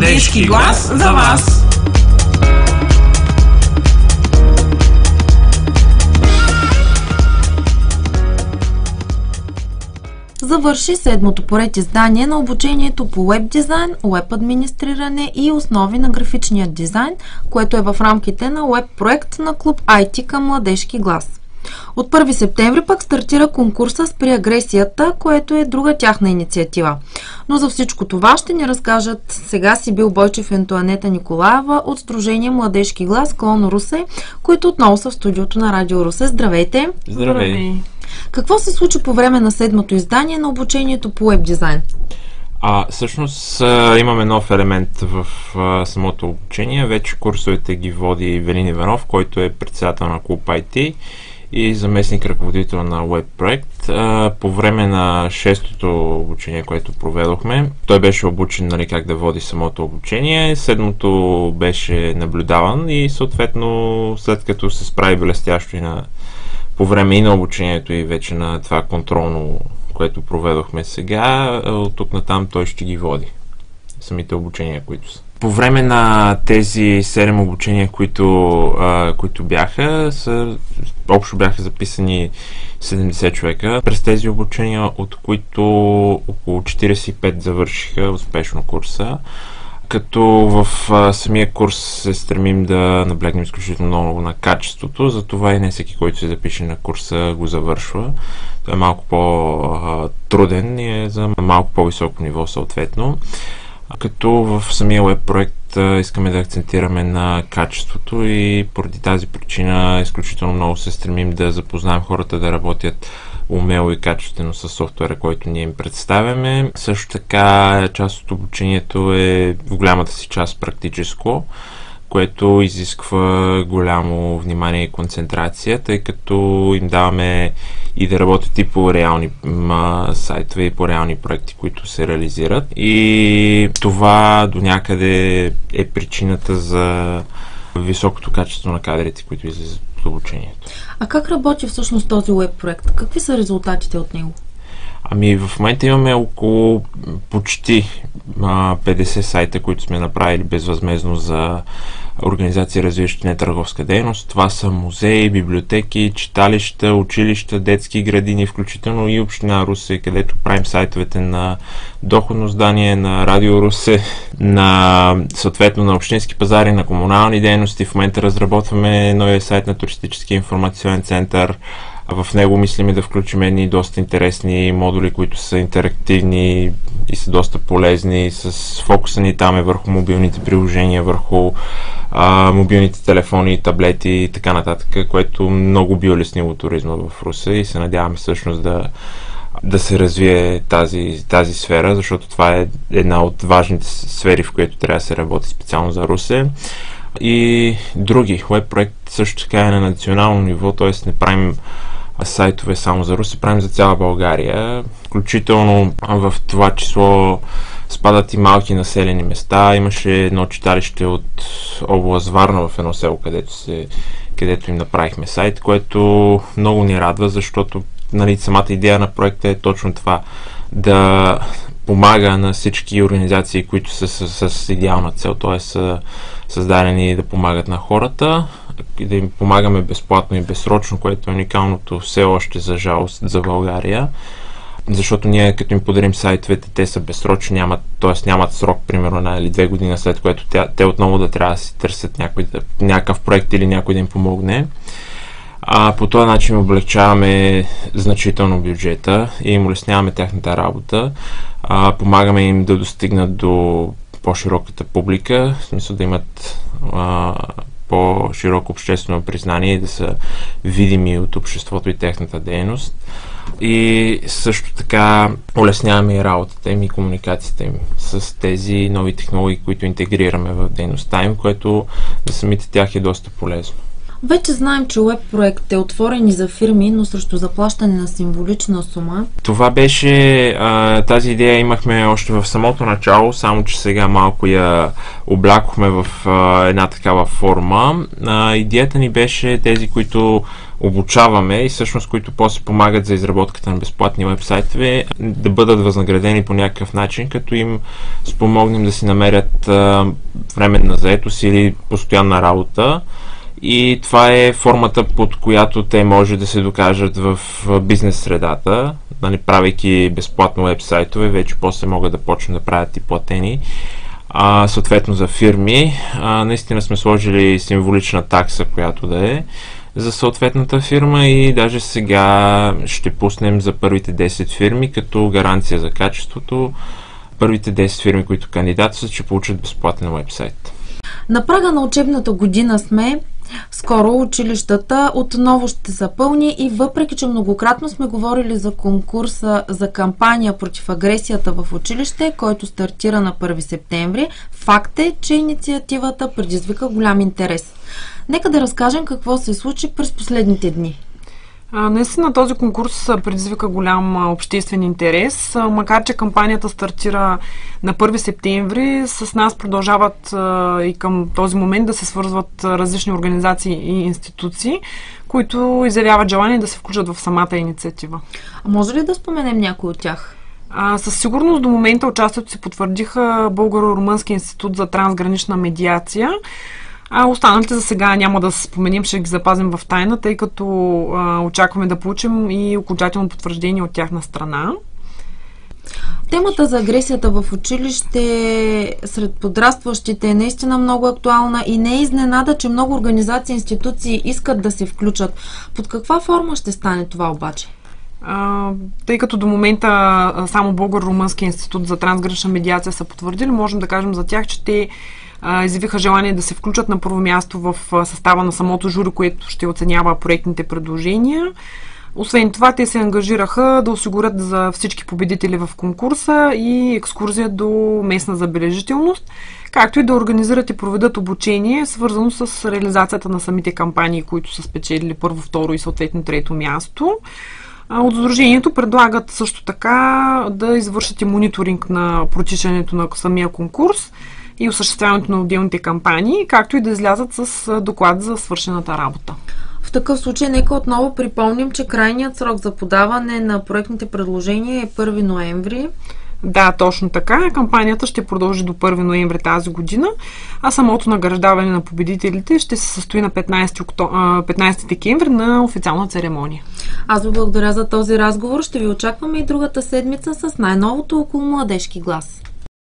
Младежки глас за вас! Завърши седмото поред издание на обучението по уеб дизайн, уеб администриране и основи на графичния дизайн, което е в рамките на уеб проект на клуб IT към Младежки глас. От 1 септември пък стартира конкурса Спри агресията, което е друга тяхна инициатива. Но за всичко това ще ни разкажат сега Сибил Бойчев и Антоанета Николаева от Сдружение Младежки глас, клон Русе, които отново са в студиото на Радио Русе. Здравейте! Здравей! Какво се случи по време на седмото издание на обучението по уеб дизайн? Всъщност имаме нов елемент в самото обучение. Вече курсовете ги води Велин Иванов, който е председател на клуб IT и заместник ръководител на уеб проект. По време на 6-то обучение, което проведохме, той беше обучен как да води самото обучение. 7-то беше наблюдаван и съответно след като се справи блестящо по време и на обучението и вече на това контролно, което проведохме сега, от тук натам той ще ги води. Самите обучения, които са. По време на тези 7 обучения, които бяха, общо бяха записани 70 човека. През тези обучения, от които около 45 завършиха успешно курса. Като в самия курс се стремим да наблегнем изключително много на качеството, затова и не всеки, който се запише на курса, го завършва. Той е малко по-труден и е за малко по-високо ниво съответно. Като в самия веб проект искаме да акцентираме на качеството и поради тази причина изключително много се стремим да запознаем хората да работят умело и качествено с софтуера, който ние им представяме. Също така част от обучението е в голямата си част практическо, което изисква голямо внимание и концентрация, тъй като им даваме и да работят и по реални сайтове и по реални проекти, които се реализират. И това до някъде е причината за високото качество на кадрите, които излизат от обучението. А как работи всъщност този уеб проект? Какви са резултатите от него? В момента имаме около почти 50 сайта, които сме направили безвъзмездно за организации, развиващи нетърговска дейност. Това са музеи, библиотеки, читалища, училища, детски градини, включително и община Русе, където правим сайтовете на доходно здание, на Радио Русе, съответно на общински пазари, на комунални дейности. В момента разработваме новия сайт на Туристическия информационен център. В него мислим да включим едни доста интересни модули, които са интерактивни и са доста полезни. С фокуса ни там е върху мобилните приложения, върху мобилните телефони, таблети и така нататък, което много би улеснило туризма в Русе и се надяваме всъщност да се развие тази сфера, защото това е една от важните сфери, в които трябва да се работи специално за Русе. И други. Уеб проект също така е на национално ниво, т.е. не правим сайтове само за Русе, правим за цяла България. Включително в това число спадат и малки населени места. Имаше едно читалище от област Варна в едно село, където им направихме сайт, което много ни радва, защото самата идея на проекта е точно това, да помага на всички организации, които са с идеална цел, т.е. са създадени да помагат на хората и да им помагаме безплатно и безсрочно, което е уникалното все още за жалост за България. Защото ние като им подарим сайтовете, те са безсрочни, нямат срок, примерно 1 или 2 години, след което те отново да трябва да си търсят някакъв проект или някой да им помогне. По този начин облегчаваме значително бюджета и им улесняваме тяхната работа. Помагаме им да достигнат до по-широката публика, в смисъл да имат по-широко обществено признание и да са видими от обществото и техната дейност. И също така улесняваме и работата им и комуникацията им с тези нови технологии, които интегрираме в дейността им, което за самите тях е доста полезно. Вече знаем, че уеб проект е отворен и за фирми, но срещу заплащане на символична сума. Това беше, тази идея имахме още в самото начало, само че сега малко я облякохме в една такава форма. Идеята ни беше тези, които обучаваме и всъщност които после помагат за изработката на безплатни уебсайтове, да бъдат възнаградени по някакъв начин, като им спомогнем да си намерят временна заетост или постоянна работа. И това е формата, под която те може да се докажат в бизнес средата, нали, правейки безплатно уебсайтове, вече после могат да почнат да правят и платени. Съответно за фирми, наистина сме сложили символична такса, която да е за съответната фирма и даже сега ще пуснем за първите 10 фирми като гаранция за качеството. Първите 10 фирми, които кандидатстват, ще получат безплатен уебсайт. На прага на учебната година сме. Скоро училищата отново ще са пълни и въпреки, че многократно сме говорили за конкурса за кампания против агресията в училище, който стартира на 1 септември, факт е, че инициативата предизвика голям интерес. Нека да разкажем какво се случи през последните дни. Наистина този конкурс предизвика голям обществен интерес, макар че кампанията стартира на 1 септември, с нас продължават и към този момент да се свързват различни организации и институции, които изявяват желание да се включат в самата инициатива. А може ли да споменем някой от тях? Със сигурност до момента участието си потвърдиха Българо-румънски институт за трансгранична медиация. Останалите за сега няма да се споменим, ще ги запазим в тайна, тъй като очакваме да получим и окончателно потвърждение от тяхна страна. Темата за агресията в училище сред подрастващите е наистина много актуална и не е изненада, че много организации и институции искат да се включат. Под каква форма ще стане това обаче? Тъй като до момента само Българо-румънски институт за трансгранична медиация са потвърдили, можем да кажем за тях, че те изявиха желание да се включат на първо място в състава на самото жури, което ще оценява проектните предложения. Освен това, те се ангажираха да осигурят за всички победители в конкурса и екскурзия до местна забележителност, както и да организират и проведат обучение, свързано с реализацията на самите кампании, които са спечелили първо, второ и съответно трето място. От Сдружението предлагат също така да извършат и мониторинг на протичането на самия конкурс и осъществяването на отделните кампании, както и да излязат с доклад за свършената работа. В такъв случай нека отново припомним, че крайният срок за подаване на проектните предложения е 1 ноември. Да, точно така. Кампанията ще продължи до 1 ноември тази година, а самото награждаване на победителите ще се състои на 15 декември на официална церемония. Аз ви благодаря за този разговор. Ще ви очакваме и другата седмица с най-новото около Младежки глас.